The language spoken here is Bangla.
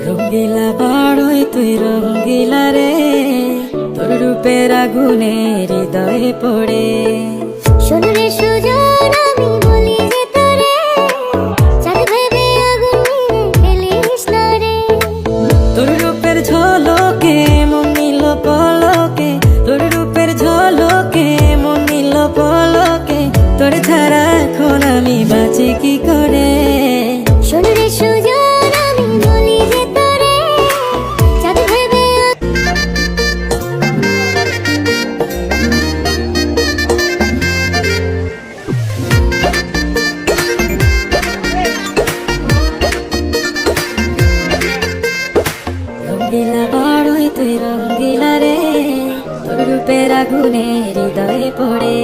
রঙ্গিলা বাড়ই তুই রঙ্গিলা রে, তোর রূপের আগুনে হৃদয়ে পড়ে। শোন রে সুজন আমি বলি যে তোরে, চাঁদ ভেবে আগুন নিয়ে ফেলিস না রে। তোর রূপের ঝলকে মন নিল পলকে, তোর রূপের ঝলকে মন নিল পলকে, তোর ছাড়া এখন আমি বাঁচি কি করে। শোন রে সুজন আমি বলি যে তোরে, চাঁদ ভেবে রঙ্গিলা বাড়ই তুই রঙ্গিলা রে, তোর রূপের আগুনে হৃদয়ে পড়ে।